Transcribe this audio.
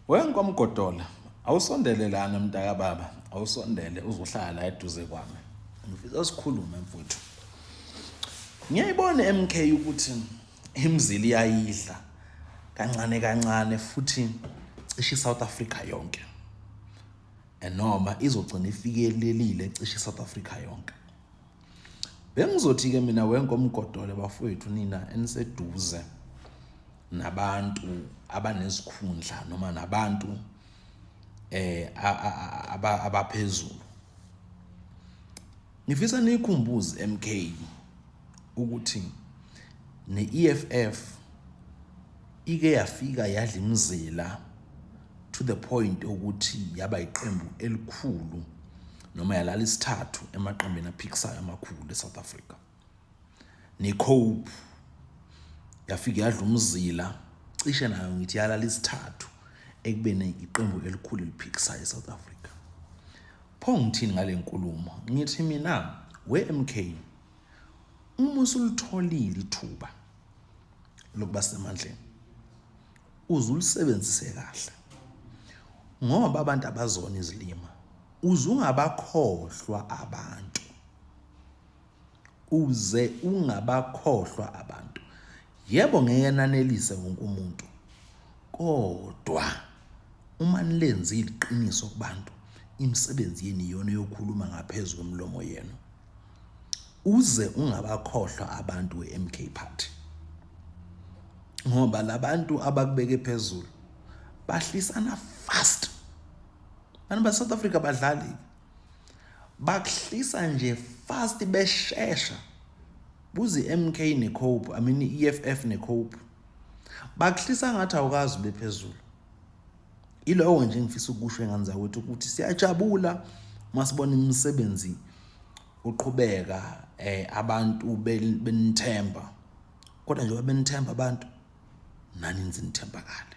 Wenkomgodola, awusondelelana mntaka baba, awusondele uzohlala la eduze kwami. Ngifisa sikhulume mfowethu. Ngiyayibona MK ukuthi imzili iyayidla kancane kancane futhi cishe South Africa yonke. Noma izogcina ifikelelile cishe South Africa yonke. Bengizothi ke mina wenkomgodole bafowethu nina eniseduze nabantu abanezikhundla noma nabantu abaphezulu. Ngifisa nikhumbuze MK ukuthi ne-EFF ike yafika yadla imizila to the point ukuthi yaba iqembu elikhulu noma yalala isithathu emaqembeni aphikisayo amakhulu eSouth Africa. Ne-Cope yafika yadla umzila cishe nayo ngithi yalala isithathu ekubeni iqembu elikhulu eliphikisayo eSouth Africa. Pho ngithini ngale nkulumo? Ngithi mina we-MK uma usulitholile ithuba lokuba semandleni uzulisebenzise kahle, ngoba abantu abazona izilima uzungabakhohlwa abantu, uze ungabakhohlwa abantu. Yebo ngeke nanelise wonke umuntu, kodwa uma nilenzile iqiniso kubantu imisebenzi yeni iyona yokhuluma ngaphezulu kwemlomo yenu, uze ungabakhohlwa abantu we-MK Party, ngoba labantu abakubeke phezulu bahlisana fast. Abantu ba-South Africa badlali bakuhlisa nje fast beshesha. Buzi MK ne-Cope, i-EFF ne-Cope bakuhlisa ngathi awukazi bephezulu. Ilowo nje ngifisa ukusho engane zawethu ukuthi siyajabula masibona imisebenzi uqhubeka abantu benithemba, kodwa njengoba benithemba abantu nani nizinithembakala.